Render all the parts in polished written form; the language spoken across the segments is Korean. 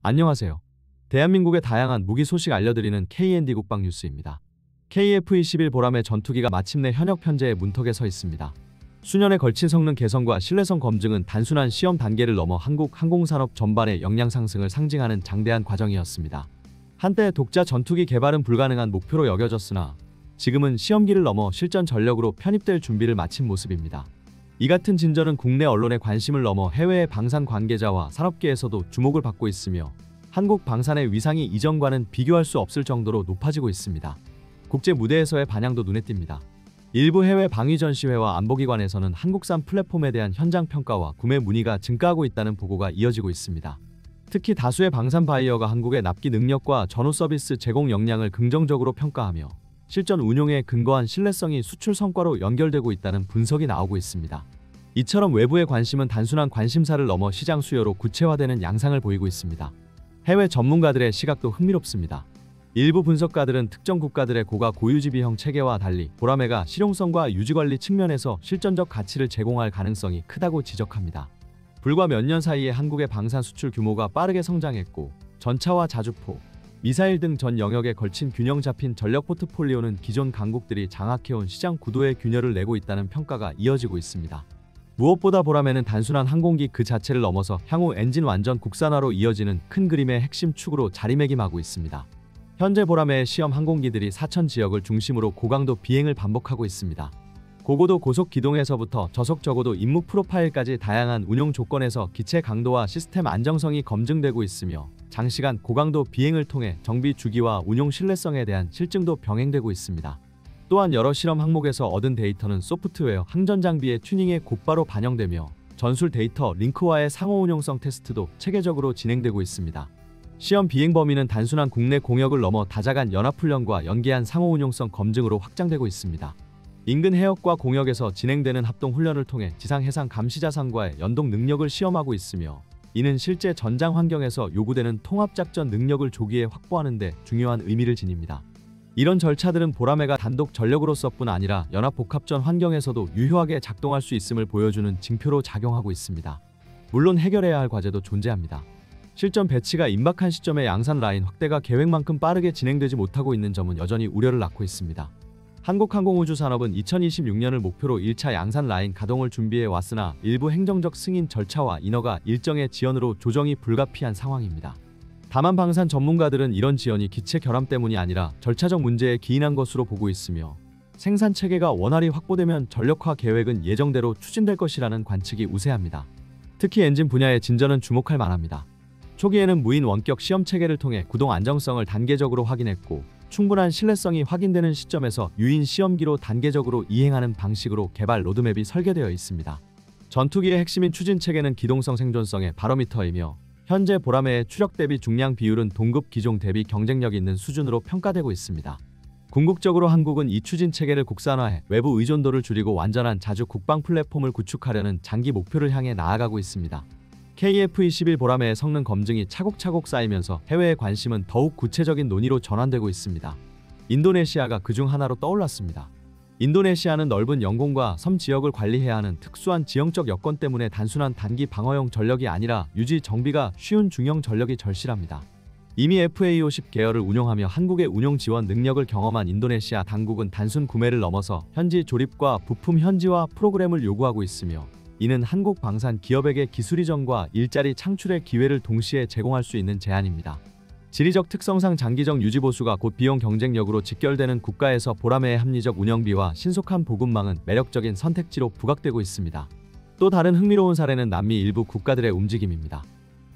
안녕하세요. 대한민국의 다양한 무기 소식 알려드리는 K&D 국방 뉴스입니다. KF-21 보람의 전투기가 마침내 현역 편제의 문턱에 서 있습니다. 수년에 걸친 성능 개선과 신뢰성 검증은 단순한 시험 단계를 넘어 한국 항공산업 전반의 역량 상승을 상징하는 장대한 과정이었습니다. 한때 독자 전투기 개발은 불가능한 목표로 여겨졌으나 지금은 시험기를 넘어 실전 전력으로 편입될 준비를 마친 모습입니다. 이 같은 진전은 국내 언론의 관심을 넘어 해외의 방산 관계자와 산업계에서도 주목을 받고 있으며 한국 방산의 위상이 이전과는 비교할 수 없을 정도로 높아지고 있습니다. 국제 무대에서의 반향도 눈에 띕니다. 일부 해외 방위 전시회와 안보기관에서는 한국산 플랫폼에 대한 현장 평가와 구매 문의가 증가하고 있다는 보고가 이어지고 있습니다. 특히 다수의 방산 바이어가 한국의 납기 능력과 전후 서비스 제공 역량을 긍정적으로 평가하며 실전 운용에 근거한 신뢰성이 수출 성과로 연결되고 있다는 분석이 나오고 있습니다. 이처럼 외부의 관심은 단순한 관심사를 넘어 시장 수요로 구체화되는 양상을 보이고 있습니다. 해외 전문가들의 시각도 흥미롭습니다. 일부 분석가들은 특정 국가들의 고가 고유지비형 체계와 달리 보라매가 실용성과 유지관리 측면에서 실전적 가치를 제공할 가능성이 크다고 지적합니다. 불과 몇 년 사이에 한국의 방산 수출 규모가 빠르게 성장했고 전차와 자주포, 미사일 등 전 영역에 걸친 균형 잡힌 전력 포트폴리오는 기존 강국들이 장악해온 시장 구도에 균열을 내고 있다는 평가가 이어지고 있습니다. 무엇보다 보라매는 단순한 항공기 그 자체를 넘어서 향후 엔진 완전 국산화로 이어지는 큰 그림의 핵심 축으로 자리매김하고 있습니다. 현재 보라매의 시험 항공기들이 사천 지역을 중심으로 고강도 비행을 반복하고 있습니다. 고고도 고속 기동에서부터 저속 저고도 임무 프로파일까지 다양한 운용 조건에서 기체 강도와 시스템 안정성이 검증되고 있으며 장시간 고강도 비행을 통해 정비 주기와 운용 신뢰성에 대한 실증도 병행되고 있습니다. 또한 여러 실험 항목에서 얻은 데이터는 소프트웨어, 항전 장비의 튜닝에 곧바로 반영되며 전술 데이터 링크와의 상호 운용성 테스트도 체계적으로 진행되고 있습니다. 시험 비행 범위는 단순한 국내 공역을 넘어 다자간 연합훈련과 연계한 상호 운용성 검증으로 확장되고 있습니다. 인근 해역과 공역에서 진행되는 합동훈련을 통해 지상 해상 감시자산과의 연동 능력을 시험하고 있으며 이는 실제 전장 환경에서 요구되는 통합작전 능력을 조기에 확보하는 데 중요한 의미를 지닙니다. 이런 절차들은 보라매가 단독 전력으로서뿐 아니라 연합복합전 환경에서도 유효하게 작동할 수 있음을 보여주는 징표로 작용하고 있습니다. 물론 해결해야 할 과제도 존재합니다. 실전 배치가 임박한 시점에 양산 라인 확대가 계획만큼 빠르게 진행되지 못하고 있는 점은 여전히 우려를 낳고 있습니다. 한국항공우주산업은 2026년을 목표로 1차 양산 라인 가동을 준비해 왔으나 일부 행정적 승인 절차와 인허가 일정의 지연으로 조정이 불가피한 상황입니다. 다만 방산 전문가들은 이런 지연이 기체 결함 때문이 아니라 절차적 문제에 기인한 것으로 보고 있으며 생산 체계가 원활히 확보되면 전력화 계획은 예정대로 추진될 것이라는 관측이 우세합니다. 특히 엔진 분야의 진전은 주목할 만합니다. 초기에는 무인 원격 시험 체계를 통해 구동 안정성을 단계적으로 확인했고 충분한 신뢰성이 확인되는 시점에서 유인 시험기로 단계적으로 이행하는 방식으로 개발 로드맵이 설계되어 있습니다. 전투기의 핵심인 추진 체계는 기동성 생존성의 바로미터이며 현재 보라매의 추력 대비 중량 비율은 동급 기종 대비 경쟁력 있는 수준으로 평가되고 있습니다. 궁극적으로 한국은 이 추진 체계를 국산화해 외부 의존도를 줄이고 완전한 자주 국방 플랫폼을 구축하려는 장기 목표를 향해 나아가고 있습니다. KF-21 보라매의 성능 검증이 차곡차곡 쌓이면서 해외의 관심은 더욱 구체적인 논의로 전환되고 있습니다. 인도네시아가 그중 하나로 떠올랐습니다. 인도네시아는 넓은 영공과 섬 지역을 관리해야 하는 특수한 지형적 여건 때문에 단순한 단기 방어용 전력이 아니라 유지 정비가 쉬운 중형 전력이 절실합니다. 이미 FA-50 계열을 운용하며 한국의 운용 지원 능력을 경험한 인도네시아 당국은 단순 구매를 넘어서 현지 조립과 부품 현지화 프로그램을 요구하고 있으며 이는 한국 방산 기업에게 기술 이전과 일자리 창출의 기회를 동시에 제공할 수 있는 제안입니다. 지리적 특성상 장기적 유지 보수가 곧 비용 경쟁력으로 직결되는 국가에서 보라매의 합리적 운영비와 신속한 보급망은 매력적인 선택지로 부각되고 있습니다. 또 다른 흥미로운 사례는 남미 일부 국가들의 움직임입니다.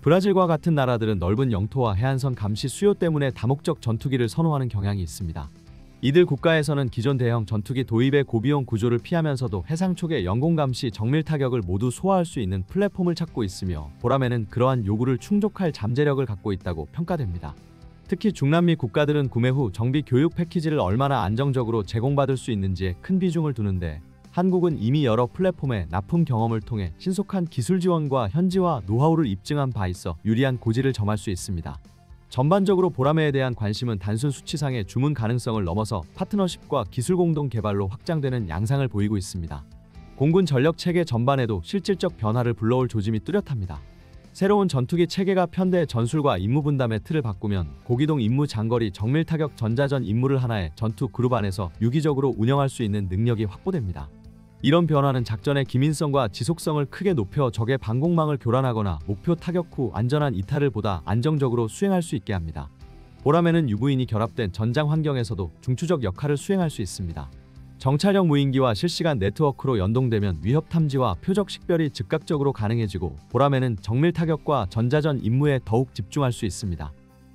브라질과 같은 나라들은 넓은 영토와 해안선 감시 수요 때문에 다목적 전투기를 선호하는 경향이 있습니다. 이들 국가에서는 기존 대형 전투기 도입의 고비용 구조를 피하면서도 해상 촉의 영공 감시 정밀 타격을 모두 소화할 수 있는 플랫폼을 찾고 있으며 보라매는 그러한 요구를 충족할 잠재력을 갖고 있다고 평가됩니다. 특히 중남미 국가들은 구매 후 정비 교육 패키지를 얼마나 안정적으로 제공받을 수 있는지에 큰 비중을 두는데 한국은 이미 여러 플랫폼의 납품 경험을 통해 신속한 기술 지원과 현지화 노하우를 입증한 바 있어 유리한 고지를 점할 수 있습니다. 전반적으로 보라매에 대한 관심은 단순 수치상의 주문 가능성을 넘어서 파트너십과 기술 공동 개발로 확장되는 양상을 보이고 있습니다. 공군 전력 체계 전반에도 실질적 변화를 불러올 조짐이 뚜렷합니다. 새로운 전투기 체계가 편대의 전술과 임무 분담의 틀을 바꾸면 고기동 임무 장거리 정밀 타격 전자전 임무를 하나의 전투 그룹 안에서 유기적으로 운영할 수 있는 능력이 확보됩니다. 이런 변화는 작전의 기민성과 지속성을 크게 높여 적의 방공망을 교란하거나 목표 타격 후 안전한 이탈을 보다 안정적으로 수행할 수 있게 합니다. 보람에는 UV인이 결합된 전장 환경에서도 중추적 역할을 수행할 수 있습니다. 정찰형 무인기와 실시간 네트워크로 연동되면 위협 탐지와 표적 식별이 즉각적으로 가능해지고 보람에는 정밀 타격과 전자전 임무에 더욱 집중할 수 있습니다.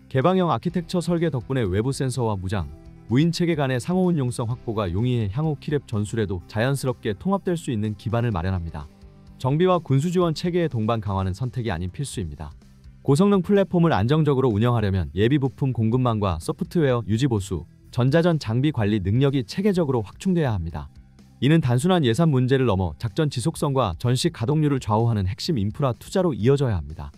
개방형 아키텍처 설계 덕분에 외부 센서와 무장, 무인 체계 간의 상호 운용성 확보가 용이해 향후 키랩 전술에도 자연스럽게 통합될 수 있는 기반을 마련합니다. 정비와 군수 지원 체계의 동반 강화는 선택이 아닌 필수입니다. 고성능 플랫폼을 안정적으로 운영하려면 예비 부품 공급망과 소프트웨어 유지 보수, 전자전 장비 관리 능력이 체계적으로 확충돼야 합니다. 이는 단순한 예산 문제를 넘어 작전 지속성과 전시 가동률을 좌우하는 핵심 인프라 투자로 이어져야 합니다.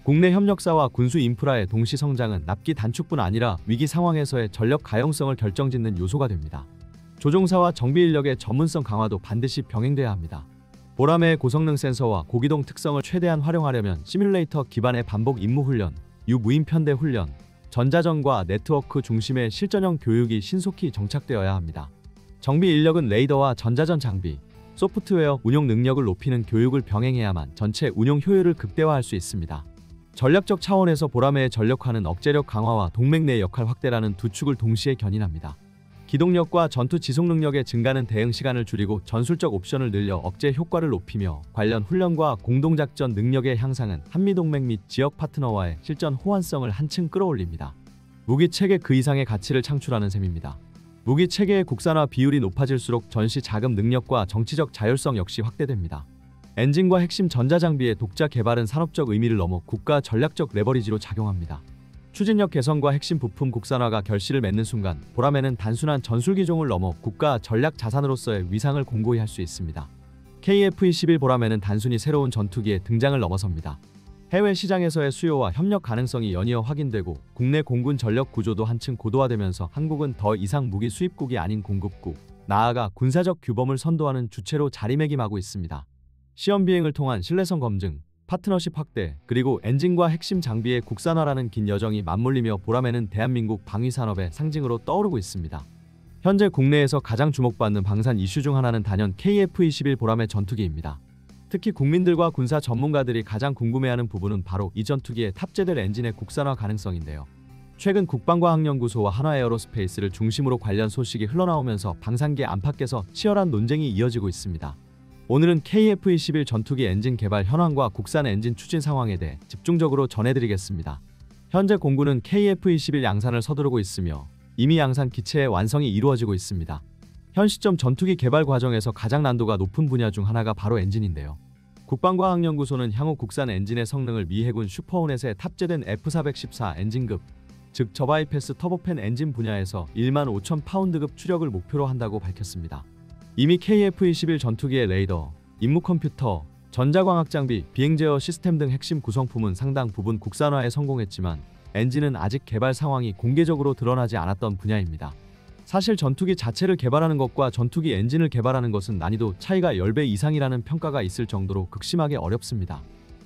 국내 협력사와 군수 인프라의 동시 성장은 납기 단축뿐 아니라 위기 상황에서의 전력 가용성을 결정짓는 요소가 됩니다. 조종사와 정비 인력의 전문성 강화도 반드시 병행돼야 합니다. 보람의 고성능 센서와 고기동 특성을 최대한 활용하려면 시뮬레이터 기반의 반복 임무 훈련, 유무인 편대 훈련, 전자전과 네트워크 중심의 실전형 교육이 신속히 정착되어야 합니다. 정비 인력은 레이더와 전자전 장비, 소프트웨어 운용 능력을 높이는 교육을 병행해야만 전체 운용 효율을 극대화할 수 있습니다. 전략적 차원에서 보람의 전력화는 억제력 강화와 동맹 내 역할 확대라는 두 축을 동시에 견인합니다. 기동력과 전투 지속 능력의 증가는 대응 시간을 줄이고 전술적 옵션을 늘려 억제 효과를 높이며 관련 훈련과 공동작전 능력의 향상은 한미동맹 및 지역 파트너와의 실전 호환성을 한층 끌어올립니다. 무기 체계 그 이상의 가치를 창출하는 셈입니다. 무기 체계의 국산화 비율이 높아질수록 전시 자금 능력과 정치적 자율성 역시 확대됩니다. 엔진과 핵심 전자장비의 독자 개발은 산업적 의미를 넘어 국가 전략적 레버리지로 작용합니다. 추진력 개선과 핵심 부품 국산화가 결실을 맺는 순간 보람에는 단순한 전술기종을 넘어 국가 전략 자산으로서의 위상을 공고히 할 수 있습니다. KF-21 보람에는 단순히 새로운 전투기의 등장을 넘어섭니다. 해외 시장에서의 수요와 협력 가능성이 연이어 확인되고 국내 공군 전력 구조도 한층 고도화되면서 한국은 더 이상 무기 수입국이 아닌 공급국, 나아가 군사적 규범을 선도하는 주체로 자리매김하고 있습니다. 시험 비행을 통한 신뢰성 검증, 파트너십 확대, 그리고 엔진과 핵심 장비의 국산화라는 긴 여정이 맞물리며 보람에는 대한민국 방위산업의 상징으로 떠오르고 있습니다. 현재 국내에서 가장 주목받는 방산 이슈 중 하나는 단연 KF-21 보람의 전투기입니다. 특히 국민들과 군사 전문가들이 가장 궁금해하는 부분은 바로 이 전투기에 탑재될 엔진의 국산화 가능성인데요. 최근 국방과학연구소와 한화에어로스페이스를 중심으로 관련 소식이 흘러나오면서 방산계 안팎에서 치열한 논쟁이 이어지고 있습니다. 오늘은 KF-21 전투기 엔진 개발 현황과 국산 엔진 추진 상황에 대해 집중적으로 전해드리겠습니다. 현재 공군은 KF-21 양산을 서두르고 있으며 이미 양산 기체의 완성이 이루어지고 있습니다. 현 시점 전투기 개발 과정에서 가장 난도가 높은 분야 중 하나가 바로 엔진인데요. 국방과학연구소는 향후 국산 엔진의 성능을 미 해군 슈퍼호넷에 탑재된 F414 엔진급, 즉 저바이패스 터보팬 엔진 분야에서 15,000파운드급 추력을 목표로 한다고 밝혔습니다. 이미 KF-21 전투기의 레이더, 임무 컴퓨터, 전자광학 장비, 비행 제어 시스템 등 핵심 구성품은 상당 부분 국산화에 성공했지만 엔진은 아직 개발 상황이 공개적으로 드러나지 않았던 분야입니다. 사실 전투기 자체를 개발하는 것과 전투기 엔진을 개발하는 것은 난이도 차이가 10배 이상이라는 평가가 있을 정도로 극심하게 어렵습니다.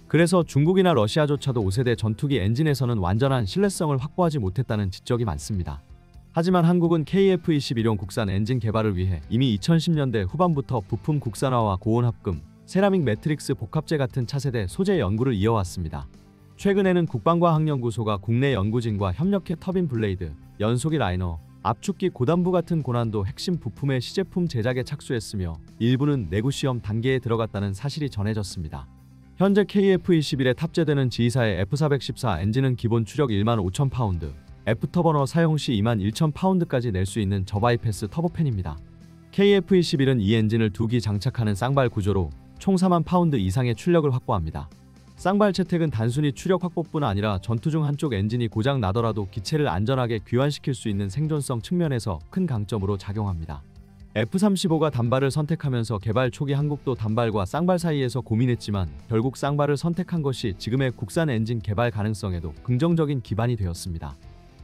그래서 중국이나 러시아조차도 5세대 전투기 엔진에서는 완전한 신뢰성을 확보하지 못했다는 지적이 많습니다. 하지만 한국은 KF-21용 국산 엔진 개발을 위해 이미 2010년대 후반부터 부품 국산화와 고온 합금, 세라믹 매트릭스 복합재 같은 차세대 소재 연구를 이어왔습니다. 최근에는 국방과학연구소가 국내 연구진과 협력해 터빈 블레이드, 연소기 라이너, 압축기 고단부 같은 고난도 핵심 부품의 시제품 제작에 착수했으며 일부는 내구 시험 단계에 들어갔다는 사실이 전해졌습니다. 현재 KF-21에 탑재되는 지휘사의 F414 엔진은 기본 추력 15,000파운드, F터버너 사용 시 21,000파운드까지 낼 수 있는 저바이패스 터보팬입니다. KF-21은 이 엔진을 2기 장착하는 쌍발 구조로 총 40,000파운드 이상의 출력을 확보합니다. 쌍발 채택은 단순히 추력 확보뿐 아니라 전투 중 한쪽 엔진이 고장 나더라도 기체를 안전하게 귀환시킬 수 있는 생존성 측면에서 큰 강점으로 작용합니다. F-35가 단발을 선택하면서 개발 초기 한국도 단발과 쌍발 사이에서 고민했지만 결국 쌍발을 선택한 것이 지금의 국산 엔진 개발 가능성에도 긍정적인 기반이 되었습니다.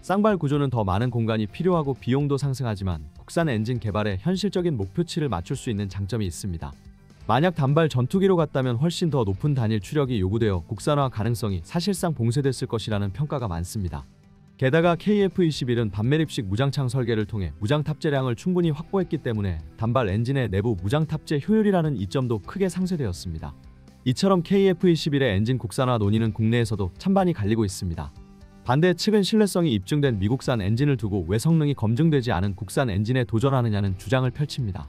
쌍발 구조는 더 많은 공간이 필요하고 비용도 상승하지만 국산 엔진 개발에 현실적인 목표치를 맞출 수 있는 장점이 있습니다. 만약 단발 전투기로 갔다면 훨씬 더 높은 단일 추력이 요구되어 국산화 가능성이 사실상 봉쇄됐을 것이라는 평가가 많습니다. 게다가 KF-21은 반매립식 무장창 설계를 통해 무장 탑재량을 충분히 확보했기 때문에 단발 엔진의 내부 무장 탑재 효율이라는 이점도 크게 상쇄되었습니다. 이처럼 KF-21의 엔진 국산화 논의는 국내에서도 찬반이 갈리고 있습니다. 반대 측은 신뢰성이 입증된 미국산 엔진을 두고 왜 성능이 검증되지 않은 국산 엔진에 도전하느냐는 주장을 펼칩니다.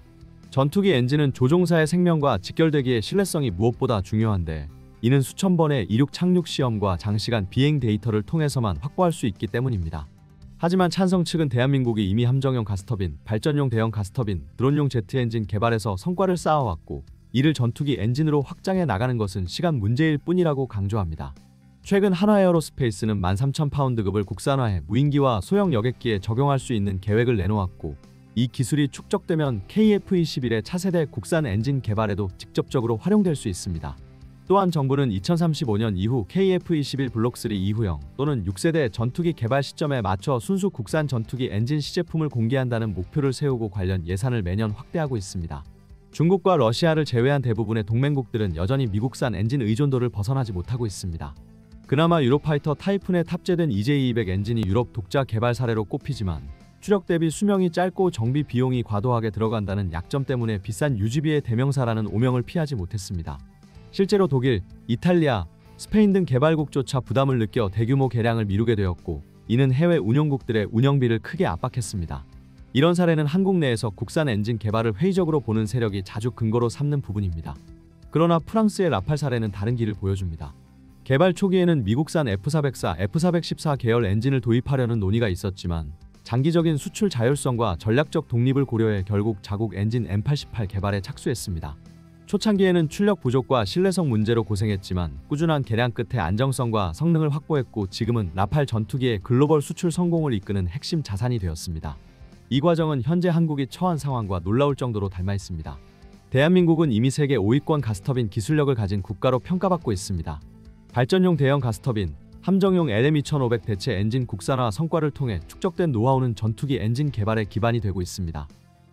전투기 엔진은 조종사의 생명과 직결되기에 신뢰성이 무엇보다 중요한데 이는 수천 번의 이륙 착륙 시험과 장시간 비행 데이터를 통해서만 확보할 수 있기 때문입니다. 하지만 찬성 측은 대한민국이 이미 함정용 가스터빈, 발전용 대형 가스터빈, 드론용 제트 엔진 개발에서 성과를 쌓아왔고 이를 전투기 엔진으로 확장해 나가는 것은 시간 문제일 뿐이라고 강조합니다. 최근 한화에어로스페이스는 13,000파운드급을 국산화해 무인기와 소형 여객기에 적용할 수 있는 계획을 내놓았고 이 기술이 축적되면 KF-21의 차세대 국산 엔진 개발에도 직접적으로 활용될 수 있습니다. 또한 정부는 2035년 이후 KF-21 블록 3 이후형 또는 6세대 전투기 개발 시점에 맞춰 순수 국산 전투기 엔진 시제품을 공개한다는 목표를 세우고 관련 예산을 매년 확대하고 있습니다. 중국과 러시아를 제외한 대부분의 동맹국들은 여전히 미국산 엔진 의존도를 벗어나지 못하고 있습니다. 그나마 유로파이터 타이푼에 탑재된 EJ200 엔진이 유럽 독자 개발 사례로 꼽히지만 추력 대비 수명이 짧고 정비 비용이 과도하게 들어간다는 약점 때문에 비싼 유지비의 대명사라는 오명을 피하지 못했습니다. 실제로 독일, 이탈리아, 스페인 등 개발국조차 부담을 느껴 대규모 개량을 미루게 되었고 이는 해외 운용국들의 운영비를 크게 압박했습니다. 이런 사례는 한국 내에서 국산 엔진 개발을 회의적으로 보는 세력이 자주 근거로 삼는 부분입니다. 그러나 프랑스의 라팔 사례는 다른 길을 보여줍니다. 개발 초기에는 미국산 F404, F414 계열 엔진을 도입하려는 논의가 있었지만 장기적인 수출 자율성과 전략적 독립을 고려해 결국 자국 엔진 M88 개발에 착수했습니다. 초창기에는 출력 부족과 신뢰성 문제로 고생했지만 꾸준한 개량 끝에 안정성과 성능을 확보했고 지금은 라팔 전투기의 글로벌 수출 성공을 이끄는 핵심 자산이 되었습니다. 이 과정은 현재 한국이 처한 상황과 놀라울 정도로 닮아 있습니다. 대한민국은 이미 세계 5위권 가스터빈 기술력을 가진 국가로 평가받고 있습니다. 발전용 대형 가스터빈, 함정용 LM2500 대체 엔진 국산화 성과를 통해 축적된 노하우는 전투기 엔진 개발의 기반이 되고 있습니다.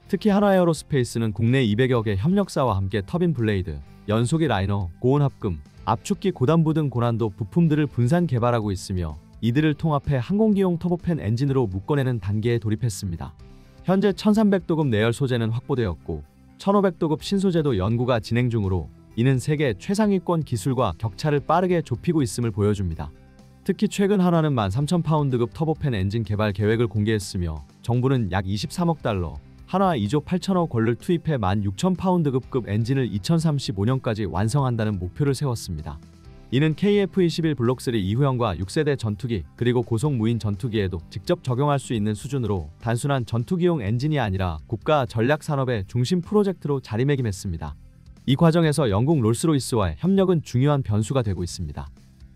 특히 한화에어로스페이스는 국내 200여 개 협력사와 함께 터빈 블레이드, 연소기 라이너, 고온 합금, 압축기 고단부 등 고난도 부품들을 분산 개발하고 있으며 이들을 통합해 항공기용 터보팬 엔진으로 묶어내는 단계에 돌입했습니다. 현재 1300도급 내열 소재는 확보되었고 1500도급 신소재도 연구가 진행 중으로 이는 세계 최상위권 기술과 격차를 빠르게 좁히고 있음을 보여줍니다. 특히 최근 한화는 13,000파운드급 터보팬 엔진 개발 계획을 공개했으며 정부는 약 23억 달러, 한화 2조 8천억 원을 투입해 16,000파운드급 엔진을 2035년까지 완성한다는 목표를 세웠습니다. 이는 KF-21 블록 3 이후형과 6세대 전투기 그리고 고속 무인 전투기에도 직접 적용할 수 있는 수준으로 단순한 전투기용 엔진이 아니라 국가 전략 산업의 중심 프로젝트로 자리매김했습니다. 이 과정에서 영국 롤스로이스와의 협력은 중요한 변수가 되고 있습니다.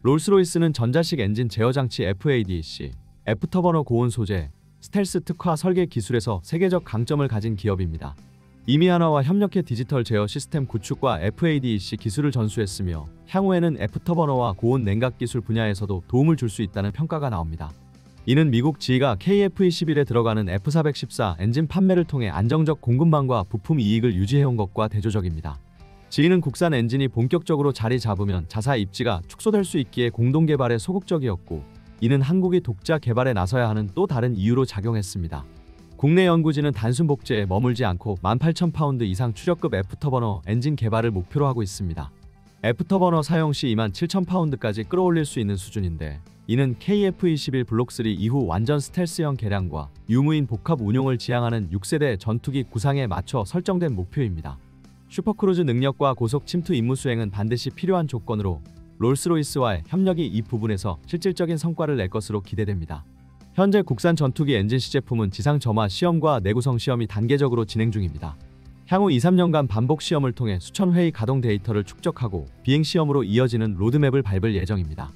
롤스로이스는 전자식 엔진 제어 장치 FADC, F터버너 고온 소재, 스텔스 특화 설계 기술에서 세계적 강점을 가진 기업입니다. 이미 한화와 협력해 디지털 제어 시스템 구축과 FADC 기술을 전수했으며 향후에는 F터버너와 고온 냉각 기술 분야에서도 도움을 줄 수 있다는 평가가 나옵니다. 이는 미국 지휘가 KF-21에 들어가는 F414 엔진 판매를 통해 안정적 공급망과 부품 이익을 유지해온 것과 대조적입니다. 지휘는 국산 엔진이 본격적으로 자리 잡으면 자사 입지가 축소될 수 있기에 공동 개발에 소극적이었고 이는 한국이 독자 개발에 나서야 하는 또 다른 이유로 작용했습니다. 국내 연구진은 단순 복제에 머물지 않고 18,000파운드 이상 추력급 F터버너 엔진 개발을 목표로 하고 있습니다. F터버너 사용 시 27,000파운드까지 끌어올릴 수 있는 수준인데 이는 KF-21 블록 3 이후 완전 스텔스형 개량과 유무인 복합 운용을 지향하는 6세대 전투기 구상에 맞춰 설정된 목표입니다. 슈퍼크루즈 능력과 고속 침투 임무 수행은 반드시 필요한 조건으로 롤스로이스와의 협력이 이 부분에서 실질적인 성과를 낼 것으로 기대됩니다. 현재 국산 전투기 엔진 시제품은 지상 점화 시험과 내구성 시험이 단계적으로 진행 중입니다. 향후 2-3년간 반복 시험을 통해 수천 회의 가동 데이터를 축적하고 비행 시험으로 이어지는 로드맵을 밟을 예정입니다.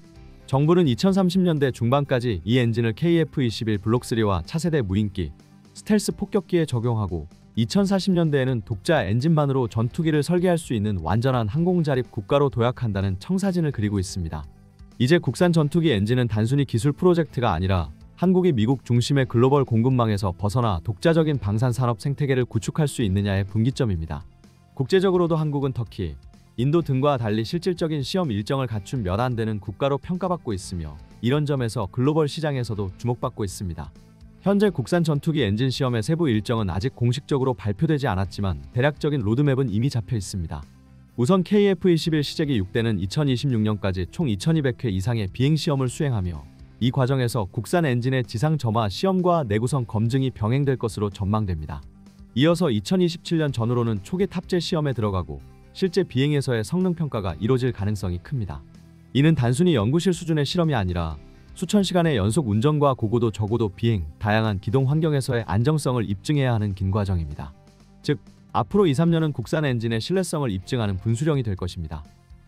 정부는 2030년대 중반까지 이 엔진을 KF-21 블록 3와 차세대 무인기, 스텔스 폭격기에 적용하고 2040년대에는 독자 엔진만으로 전투기를 설계할 수 있는 완전한 항공자립 국가로 도약한다는 청사진을 그리고 있습니다. 이제 국산 전투기 엔진은 단순히 기술 프로젝트가 아니라 한국이 미국 중심의 글로벌 공급망에서 벗어나 독자적인 방산 산업 생태계를 구축할 수 있느냐의 분기점입니다. 국제적으로도 한국은 터키, 인도 등과 달리 실질적인 시험 일정을 갖춘 몇 안 되는 국가로 평가받고 있으며 이런 점에서 글로벌 시장에서도 주목받고 있습니다. 현재 국산 전투기 엔진 시험의 세부 일정은 아직 공식적으로 발표되지 않았지만 대략적인 로드맵은 이미 잡혀 있습니다. 우선 KF-21 시제기 6대는 2026년까지 총 2200회 이상의 비행시험을 수행하며 이 과정에서 국산 엔진의 지상 점화 시험과 내구성 검증이 병행될 것으로 전망됩니다. 이어서 2027년 전후로는 초기 탑재 시험에 들어가고 실제 비행에서의 성능 평가가 이뤄질 가능성이 큽니다. 이는 단순히 연구실 수준의 실험이 아니라 수천 시간의 연속 운전과 고고도 저고도 비행, 다양한 기동 환경에서의 안정성을 입증해야 하는 긴 과정입니다. 즉, 앞으로 2~3년은 국산 엔진의 신뢰성을 입증하는 분수령이 될 것입니다.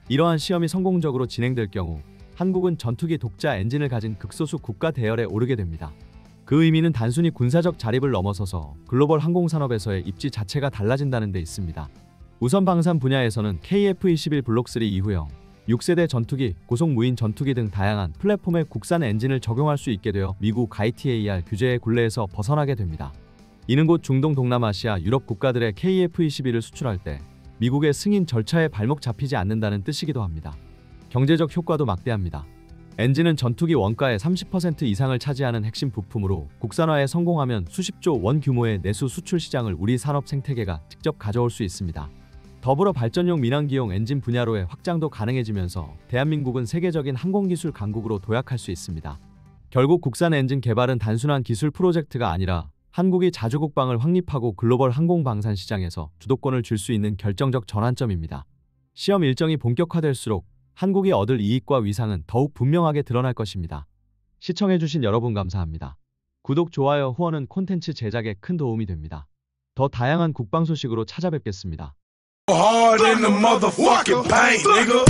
이러한 시험이 성공적으로 진행될 경우 한국은 전투기 독자 엔진을 가진 극소수 국가 대열에 오르게 됩니다. 그 의미는 단순히 군사적 자립을 넘어서서 글로벌 항공산업에서의 입지 자체가 달라진다는 데 있습니다. 우선 방산 분야에서는 KF-21 블록 3 이후형 6세대 전투기, 고속 무인 전투기 등 다양한 플랫폼의 국산 엔진을 적용할 수 있게 되어 미국 ITAR 규제의 굴레에서 벗어나게 됩니다. 이는 곧 중동, 동남아시아, 유럽 국가들의 KF-21을 수출할 때 미국의 승인 절차에 발목 잡히지 않는다는 뜻이기도 합니다. 경제적 효과도 막대합니다. 엔진은 전투기 원가의 30% 이상을 차지하는 핵심 부품으로 국산화에 성공하면 수십조 원 규모의 내수 수출 시장을 우리 산업 생태계가 직접 가져올 수 있습니다. 더불어 발전용 민항기용 엔진 분야로의 확장도 가능해지면서 대한민국은 세계적인 항공기술 강국으로 도약할 수 있습니다. 결국 국산 엔진 개발은 단순한 기술 프로젝트가 아니라 한국이 자주국방을 확립하고 글로벌 항공방산 시장에서 주도권을 줄 수 있는 결정적 전환점입니다. 시험 일정이 본격화될수록 한국이 얻을 이익과 위상은 더욱 분명하게 드러날 것입니다. 시청해주신 여러분 감사합니다. 구독, 좋아요, 후원은 콘텐츠 제작에 큰 도움이 됩니다. 더 다양한 국방 소식으로 찾아뵙겠습니다. Hard in the motherfucking paint, nigga.